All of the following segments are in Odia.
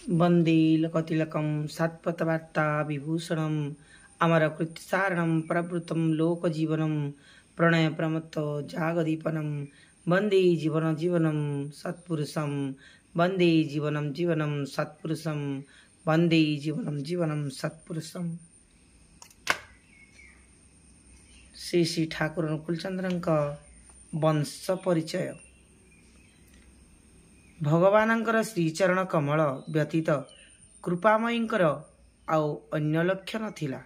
वंदे लकतिलकं सत्पथवार्ता विभूषणं अमरकृतिसारणं प्रवृत्तं लोकजीवनं प्रणय प्रमत्त जागदीपनं वंदे जीवन जीवनं सत्पुरुषं वंदे जीवनं जीवनं सत्पुरुषं वंदे जीवनं जीवनं सत्पुरुषं। श्री श्री ठाकुर अनुकूलचंद्र वंश परिचय। भगवानंकर श्रीचरण कमल व्यतीत कृपामयींकर आउ अन्य लक्ष्य नथिला।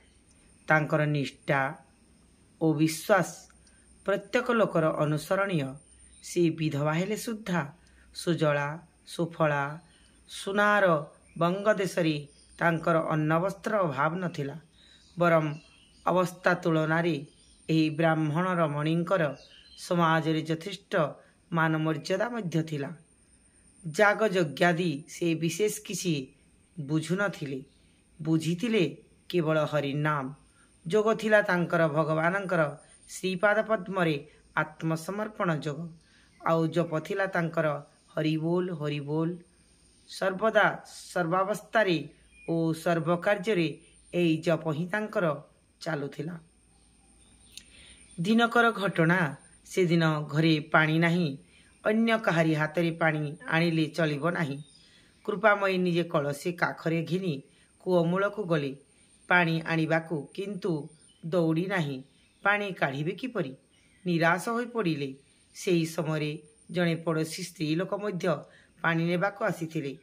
तांकर निष्ठा और विश्वास प्रत्येक लोकर अनुसरणीय। से विधवा हेले सुद्धा सुजला सुफला सुनार बंगदेशरे तांकर अन्न वस्त्र अभाव नथिला। बरम अवस्था तुलनारे एही ब्राह्मण रमणींकर समाज रे यथेष्ट मान मर्यादा मध्य थिला। जाग यज्ञादि से विशेष किसी बुझु नथिले। बुझिथिले केवल हरिनाम। जोग थिला तांकर भगवानंकर श्रीपाद पद्मरे आत्मसमर्पण जोग। आउ जप थिला तांकर हरिबोल हरिबोल। सर्वदा सर्वावस्थारे ओ सर्वकार्यरे एई जप ही तांकर चालुथिला। दिनकर घटना से दिन घरे पानी नहीं। अन्य काहारी हातरे पानी आनिले चलिब नाही। कृपामयी निजे कलसी काखरे घिनी कूଅ मूलक गले पानी आनिबाकू, किंतु दौड़ी नाही। पानी काढ़िबे किपरि? निराश होई पड़िले। सेही समय जड़े पड़ोशी स्त्री लोक मध्य पानी नेबाकू आसिथिले।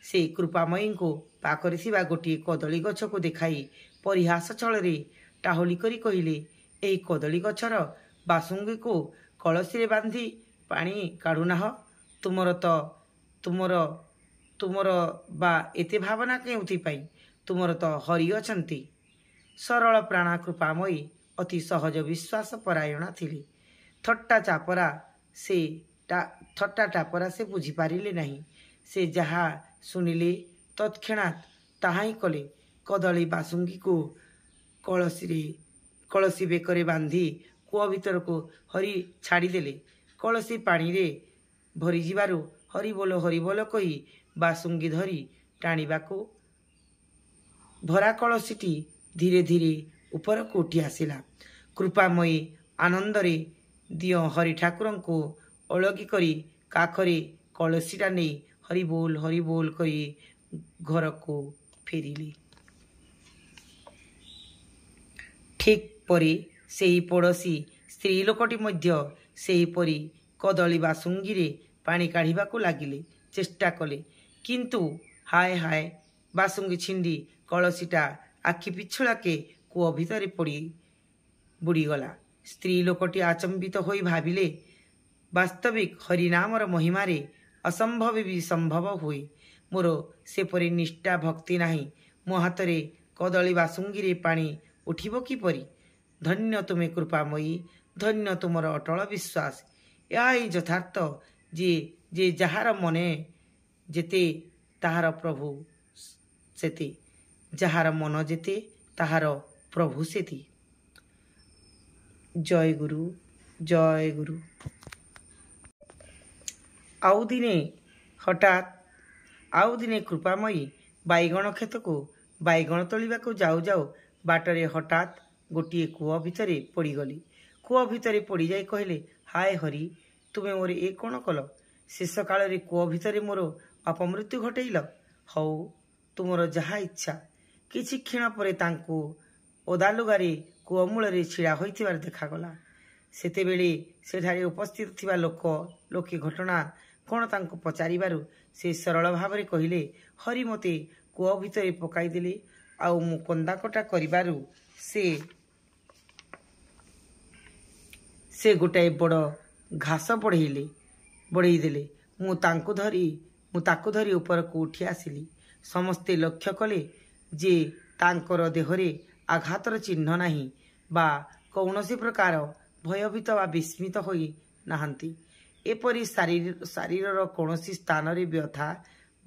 से कृपामयी को पाखरे थिबा गोटिए कदली गछ को देखाई परिहास छଳରେ टाहुली करी कहिले, एही कदली गछर बासुंगी को कलसी रे बांधी पानी काढ़ुनाह। तुमर बा एते भावना केउथिपाई? तुमर तो हरि अछंती। सरल प्राणा कृपामयी अति सहज विश्वास परायणा थिली। थट्टा टापरा से बुझी पारिले नहीं। से जहा सुनिले तत्क्षणात ताहा ही कले। कदली बासुंगी को कलसी बेकरे बांधी कूଅ भीतर को हरि छाड़ीदेले। कलसी पानी रे भरी जिबारु हरिबोल कही बासुंगी धरी टाणीबाकू भरा कलसीटी धीरे धीरे ऊपर को उठी आसिला। कृपामयी आनंदरे दियो हरि ठाकुर को अलगी करी काखरे कलसीटा नहीं हरिबोल कही घर को फेरिले। ठीक परे सेही पड़ोशी स्त्री लोकटी मध्य सेही परी कदली बासुंगी रे पानी काढ़िबाकू लागिले। चेष्टा कले, किंतु हाय हाय बासुंगी छिंडी कलसीटा आखि पिछुड़ाके कूଅ भितरे बुड़ीगला। स्त्री लोकटी आचंबित होई भाविले, वास्तविक हरिनामर महिमारे असंभव भी संभव हुए। मोर सेपरी निष्ठा भक्ति नाही। मो हातरे कदली बासुंगी रे पानी उठिब किपरि? धन्य तुमे कृपामयी, धन्य तुमर अटल विश्वास। या यथार्थ जे जहार मने जेते ताहार प्रभु सेते, जहार मन जेते ताहार प्रभु सेती। जय गुरु जय गुरु। आउ दिने कृपामयी बाईगण खेत को बाईगण तोलिबाकू जाऊ जाऊ बाटरे हठात गोटिए कूଅ भितरे पड़गली। कूଅ भितरे पड़ जाई कहले, हाय हरि, तुमे मोर ए कौन कल? शेष काल रे कूଅ भितरे मोर अपमृत्यु घटेइल। हौ तुमर जहा इच्छा। किछि क्षण परे तांको ओदालुगारे कूଅ मूलरे छिड़ा होइथिबार देखागला। सेतेबेले सेठारे उपस्थित थिबा लोके घटना कौन तांको पचारिबारु से सरल भावरे कहिले, हरि मते कूଅ भितरे पकाई देले। आउ मु कंदाकटा करिबारु से गोटाए बड़ घास बढ़ई देले। मु ताकू धरी ऊपर को उठी आसिली। समस्ते लक्ष्य कले जे तांकर देहरे आघातर चिन्ह नहीं बा कौनसी प्रकार भयभीत बा विस्मित होई नाहंती। एपरी शरीरर कौनसी स्थान रे व्यथा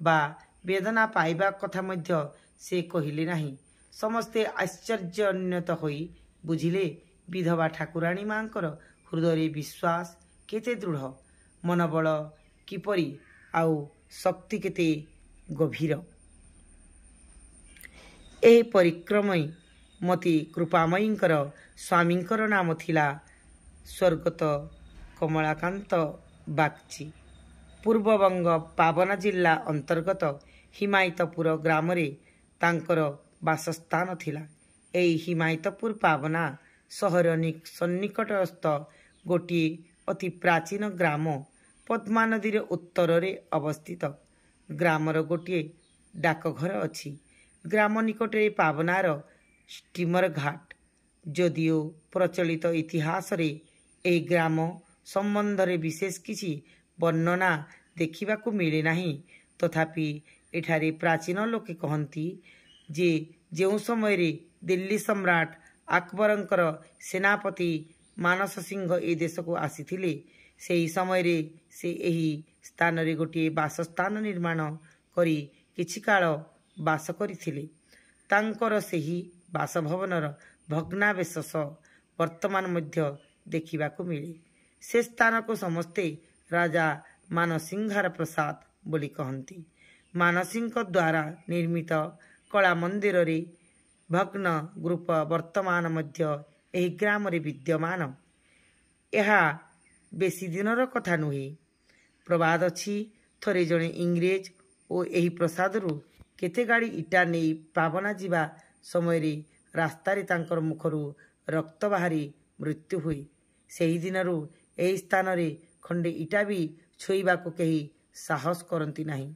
बा वेदना पाइबा कथा मध्य से कहिले नहीं। समस्ते आश्चर्यान्वित होई बुझिले विधवा ठाकुराणी मांकर हृदय विश्वास केते दृढ़, मनोबल किपरि आउ शक्ति केते गभीर। ଏହି ପରିକ୍ରମୀ ମତି କୃପାମୟୀଙ୍କର ସ୍ୱାମୀଙ୍କର ନାମ ଥିଲା ସ୍ୱର୍ଗତ କମଳାକାନ୍ତ ବାଗଚି। ପୂର୍ବବଙ୍ଗ ପାବନା ଜିଲ୍ଲା ଅନ୍ତର୍ଗତ ହିମାୟତପୁର ଗ୍ରାମରେ ତାଙ୍କର ବାସସ୍ଥାନ ଥିଲା। ଏହି ହିମାୟତପୁର ପାବନା ସହର ସନ୍ନିକଟସ୍ଥ ଗୋଟିଏ ଅତି ପ୍ରାଚୀନ ଗ୍ରାମ। ପଦ୍ମା ନଦୀର ଉତ୍ତରରେ ଅବସ୍ଥିତ। ଗ୍ରାମର ଗୋଟିଏ ଡାକଘର ଅଛି। ଗ୍ରାମ ନିକଟରେ ପାବନାର ଷ୍ଟିମର ଘାଟ। ଯଦିଓ ପ୍ରଚଳିତ ଇତିହାସରେ ଏହି ଗ୍ରାମ ସମ୍ବନ୍ଧରେ ବିଶେଷ କିଛି ବର୍ଣ୍ଣନା ଦେଖିବାକୁ ମିଳେ ନାହିଁ, ତଥାପି ଏଠାରେ ପ୍ରାଚୀନ ଲୋକେ କହନ୍ତି ଯେ ଯେଉଁ ସମୟରେ ଦିଲ୍ଲୀ ସମ୍ରାଟ ଆକବରଙ୍କର ସେନାପତି ମାନସ ସିଂହ ଏ ଦେଶକୁ ଆସିଥିଲେ, ସେହି ସମୟରେ ସେ ଏହି ସ୍ଥାନରେ ଗୋଟିଏ ବାସସ୍ଥାନ ନିର୍ମାଣ କରି କିଛି କାଳ ବାସ କରିଥିଲେ। ତାଙ୍କର ସେହି ବାସଭବନର ଭଗ୍ନାବଶେଷ ବର୍ତ୍ତମାନ ମଧ୍ୟ ଦେଖିବାକୁ ମିଳେ। ସେ ସ୍ଥାନକୁ ସମସ୍ତେ ରାଜା ମାନସିଂହାର ପ୍ରସାଦ ବୋଲି କହନ୍ତି। ମାନସିଂହଙ୍କ ଦ୍ୱାରା ନିର୍ମିତ କଳା ମନ୍ଦିରରେ ଭଗ୍ନ ରୂପ ବର୍ତ୍ତମାନ ମଧ୍ୟ ଏହି ଗ୍ରାମରେ ବିଦ୍ୟମାନ। ଏହା ବେଶୀ ଦିନର କଥା ନୁହେଁ। ପ୍ରବାଦ ଅଛି, ଥରେ ଜଣେ ଇଂରେଜ ଓ ଏହି ପ୍ରାସାଦରୁ କେତେ ଗାଡ଼ି ଇଟା ନେଇ ପାବନା ଯିବା ସମୟରେ ରାସ୍ତାରେ ତାଙ୍କର ମୁଖରୁ ରକ୍ତ ବାହାରି ମୃତ୍ୟୁ ହୁଏ। ସେହି ଦିନରୁ ଏହି ସ୍ଥାନରେ ଖଣ୍ଡେ ଇଟା ବି ଛୁଇଁବାକୁ କେହି ସାହସ କରନ୍ତି ନାହିଁ।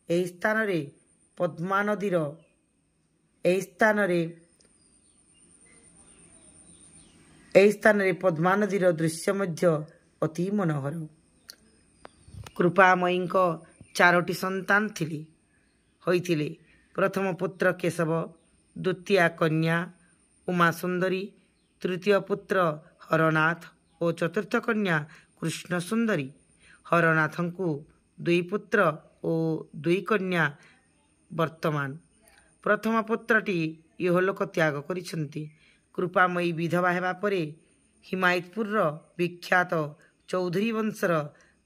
ଏହି ସ୍ଥାନରେ ପଦ୍ମା ନଦୀର ଦୃଶ୍ୟ ମଧ୍ୟ ଅତି ମନୋହର। କୃପାମୟୀଙ୍କ 4ଟି ସନ୍ତାନ ହୋଇଥିଲେ। ପ୍ରଥମ ପୁତ୍ର କେଶବ, ଦ୍ୱିତୀୟା କନ୍ୟା ଉମାସୁନ୍ଦରୀ, ତୃତୀୟ ପୁତ୍ର ହରନାଥ ଓ ଚତୁର୍ଥ କନ୍ୟା କୃଷ୍ଣ ସୁନ୍ଦରୀ। ହରନାଥଙ୍କୁ 2 ପୁତ୍ର ଓ 2 କନ୍ୟା। ବର୍ତ୍ତମାନ ପ୍ରଥମ ପୁତ୍ରଟି ଇହଲୋକ ତ୍ୟାଗ କରିଛନ୍ତି। କୃପାମୟୀ ବିଧବା ହେବା ପରେ ହିମାୟତପୁରର ବିଖ୍ୟାତ ଚୌଧୁରୀ ବଂଶର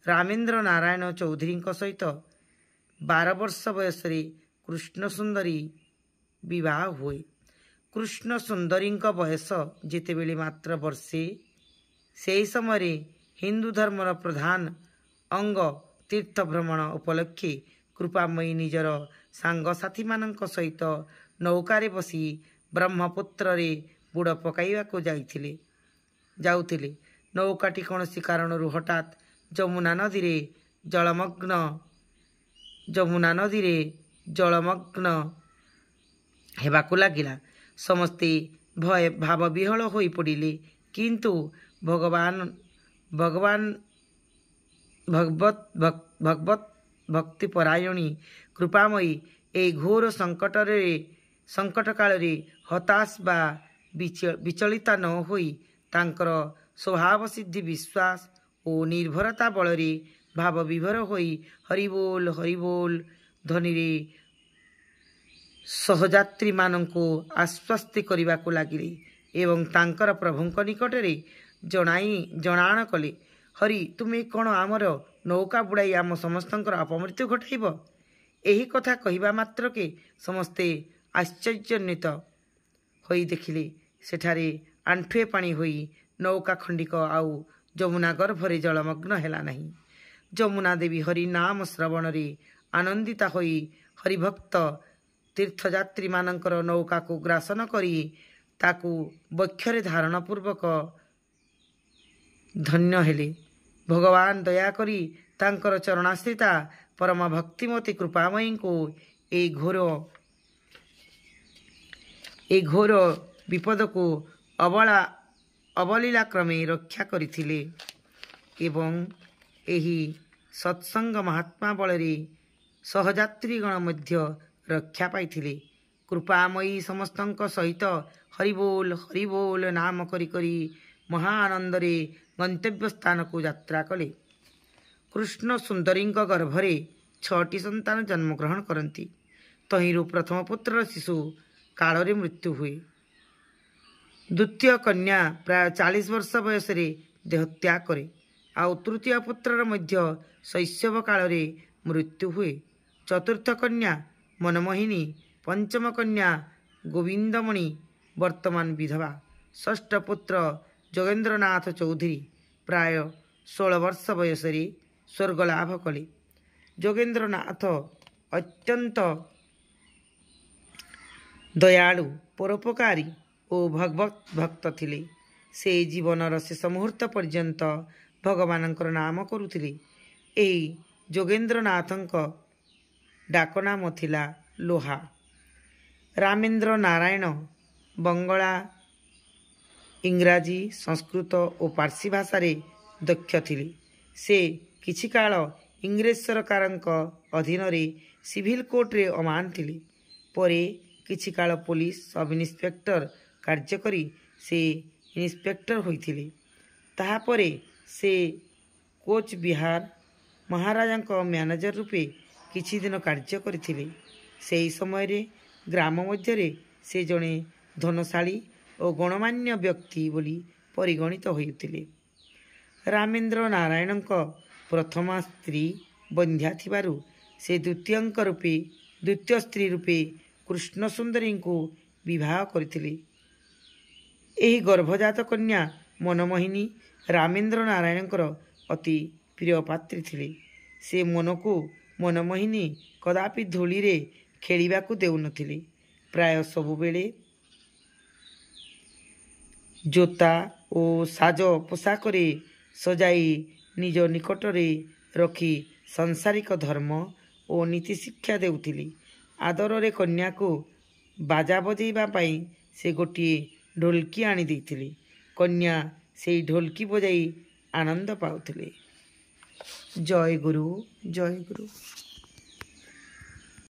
ରାମେନ୍ଦ୍ର ନାରାୟଣ ଚୌଧୁରୀଙ୍କ ସହିତ 12 ବର୍ଷ ବୟସରେ କୃଷ୍ଣ ସୁନ୍ଦରୀ ବିବାହ ହୁଏ। କୃଷ୍ଣ ସୁନ୍ଦରୀଙ୍କ ବୟସ ଯେତେବେଳେ ମାତ୍ର ବର୍ଷେ, ସେହି ସମୟରେ ହିନ୍ଦୁ ଧର୍ମର ପ୍ରଧାନ ଅଙ୍ଗ ତୀର୍ଥ ଭ୍ରମଣ ଉପଲକ୍ଷେ କୃପାମୟୀ ନିଜର ସାଙ୍ଗସାଥୀମାନଙ୍କ ସହିତ ନୌକାରେ ବସି ବ୍ରହ୍ମପୁତ୍ରରେ ବୁଡ଼ ପକାଇବାକୁ ଯାଉଥିଲେ। ନୌକାଟି କୌଣସି କାରଣରୁ ହଠାତ୍ ଯମୁନା ନଦୀରେ ଜଳମଗ୍ନ ହେବାକୁ ଲାଗିଲା। ସମସ୍ତେ ଭାବବିହ୍ୱଳ ହୋଇ ପଡ଼ିଲେ। କିନ୍ତୁ ଭଗବତ୍ ଭକ୍ତିପରାୟଣୀ କୃପାମୟୀ ଏହି ଘୋର ସଙ୍କଟ କାଳରେ ହତାଶ ବା ବିଚଳିତା ନ ହୋଇ ତାଙ୍କର ସ୍ୱଭାବସିଦ୍ଧ ବିଶ୍ୱାସ ଓ ନିର୍ଭରତା ବଳରେ ଭାବବିଭୋର ହୋଇ ହରିବୋଲ ହରିବୋଲ ଧ୍ୱନିରେ ସହଯାତ୍ରୀମାନଙ୍କୁ ଆଶ୍ୱସ୍ତ କରିବାକୁ ଲାଗିଲେ ଏବଂ ତାଙ୍କର ପ୍ରଭୁଙ୍କ ନିକଟରେ ଜଣାଣ କଲେ, ହରି, ତୁମେ କ'ଣ ଆମର ନୌକା ବୁଡ଼ାଇ ଆମ ସମସ୍ତଙ୍କର ଅପମୃତ୍ୟୁ ଘଟାଇବ? ଏହି କଥା କହିବା ମାତ୍ରକେ ସମସ୍ତେ ଆଶ୍ଚର୍ଯ୍ୟାନ୍ୱିତ ହୋଇ ଦେଖିଲେ, ସେଠାରେ ଆଣ୍ଠୁଏ ପାଣି ହୋଇ ନୌକା ଖଣ୍ଡିକ ଆଉ ଯମୁନା ଗର୍ଭରେ ଜଳମଗ୍ନ ହେଲା ନାହିଁ। ଯମୁନା ଦେବୀ ହରି ନାମ ଶ୍ରବଣରେ ଆନନ୍ଦିତା ହୋଇ ହରିଭକ୍ତ ତୀର୍ଥଯାତ୍ରୀମାନଙ୍କର ନୌକାକୁ ଗ୍ରାସନ କରି ତାକୁ ବକ୍ଷରେ ଧାରଣ ପୂର୍ବକ ଧନ୍ୟ ହେଲେ। ଭଗବାନ ଦୟାକରି ତାଙ୍କର ଚରଣାଶ୍ରିତା ପରମ ଭକ୍ତିମତୀ କୃପାମୟୀଙ୍କୁ ଏହି ଘୋର ବିପଦକୁ ଅବଲୀଳାକ୍ରମେ ରକ୍ଷା କରିଥିଲେ ଏବଂ ଏହି ସତ୍ସଙ୍ଗ ମହାତ୍ମା ବଳରେ ସହଯାତ୍ରୀଗଣ ମଧ୍ୟ ରକ୍ଷା ପାଇଥିଲେ। କୃପାମୟୀ ସମସ୍ତଙ୍କ ସହିତ ହରିବୋଲ ହରିବୋଲ ନାମ କରି କରି ମହା ଆନନ୍ଦରେ ଗନ୍ତବ୍ୟ ସ୍ଥାନକୁ ଯାତ୍ରା କଲେ। କୃଷ୍ଣ ସୁନ୍ଦରୀଙ୍କ ଗର୍ଭରେ 6ଟି ସନ୍ତାନ ଜନ୍ମଗ୍ରହଣ କରନ୍ତି। ତହିଁରୁ ପ୍ରଥମ ପୁତ୍ରର ଶିଶୁ କାଳରେ ମୃତ୍ୟୁ ହୁଏ। ଦ୍ୱିତୀୟ କନ୍ୟା ପ୍ରାୟ 40 ବର୍ଷ ବୟସରେ ଦେହତ୍ୟାଗ କରେ। ଆଉ ତୃତୀୟ ପୁତ୍ରର ମଧ୍ୟ ଶୈଶବ କାଳରେ ମୃତ୍ୟୁ ହୁଏ। ଚତୁର୍ଥ କନ୍ୟା ମନମୋହିନୀ, ପଞ୍ଚମ କନ୍ୟା ଗୋବିନ୍ଦମଣି ବର୍ତ୍ତମାନ ବିଧବା। ଷଷ୍ଠ ପୁତ୍ର ଯୋଗେନ୍ଦ୍ରନାଥ ଚୌଧୁରୀ ପ୍ରାୟ 16 ବର୍ଷ ବୟସରେ ସ୍ୱର୍ଗ ଲାଭ କଲେ। ଯୋଗେନ୍ଦ୍ରନାଥ ଅତ୍ୟନ୍ତ ଦୟାଳୁ, ପରୋପକାରୀ ଓ ଭଗବତ ଭକ୍ତ ଥିଲେ। ସେ ଜୀବନର ଶେଷ ମୁହୂର୍ତ୍ତ ପର୍ଯ୍ୟନ୍ତ ଭଗବାନଙ୍କର ନାମ କରୁଥିଲେ। ଏହି ଯୋଗେନ୍ଦ୍ରନାଥଙ୍କ ଡାକନାମ ଥିଲା ଲୋହା। ରାମେନ୍ଦ୍ର ନାରାୟଣ ବଙ୍ଗଳା, ଇଂରାଜୀ, ସଂସ୍କୃତ ଓ ପାର୍ସୀ ଭାଷାରେ ଦକ୍ଷ ଥିଲେ। ସେ କିଛି କାଳ ଇଂରେଜ ସରକାରଙ୍କ ଅଧୀନରେ ସିଭିଲ କୋର୍ଟରେ ଅମାନ ଥିଲେ। ପରେ କିଛି କାଳ ପୋଲିସ ସବ୍ ଇନ୍ସପେକ୍ଟର କାର୍ଯ୍ୟ କରି ସେ ଇନ୍ସପେକ୍ଟର ହୋଇଥିଲେ। ତାହାପରେ ସେ କୋଚ ବିହାର ମହାରାଜାଙ୍କ ମ୍ୟାନେଜର ରୂପେ କିଛି ଦିନ କାର୍ଯ୍ୟ କରିଥିଲେ। ସେହି ସମୟରେ ଗ୍ରାମ ମଧ୍ୟରେ ସେ ଜଣେ ଧନଶାଳୀ ଓ ଗଣମାନ୍ୟ ବ୍ୟକ୍ତି ବୋଲି ପରିଗଣିତ ହେଉଥିଲେ। ରାମେନ୍ଦ୍ର ନାରାୟଣଙ୍କ ପ୍ରଥମା ସ୍ତ୍ରୀ ବନ୍ଧ୍ୟା ଥିବାରୁ ସେ ଦ୍ୱିତୀୟ ସ୍ତ୍ରୀ ରୂପେ କୃଷ୍ଣ ସୁନ୍ଦରୀଙ୍କୁ ବିବାହ କରିଥିଲେ। ଏହି ଗର୍ଭଜାତ କନ୍ୟା ମନମୋହିନୀ ରାମେନ୍ଦ୍ର ନାରାୟଣଙ୍କର ଅତି ପ୍ରିୟ ପାତ୍ରୀ ଥିଲେ। ସେ ମନମୋହିନୀ କଦାପି ଧୂଳିରେ ଖେଳିବାକୁ ଦେଉନଥିଲେ। ପ୍ରାୟ ସବୁବେଳେ ଜୋତା ଓ ସାଜ ପୋଷାକରେ ସଜାଇ ନିଜ ନିକଟରେ ରଖି ସାଂସାରିକ ଧର୍ମ ଓ ନୀତି ଶିକ୍ଷା ଦେଉଥିଲେ। ଆଦରରେ କନ୍ୟାକୁ ବାଜା ବଜାଇବା ପାଇଁ ସେ ଗୋଟିଏ ଢୋଲକି ଆଣି ଦେଇଥିଲେ। କନ୍ୟା ସେହି ଢୋଲକି ବଜାଇ ଆନନ୍ଦ ପାଉଥିଲେ। ଜୟ ଗୁରୁ, ଜୟ ଗୁରୁ।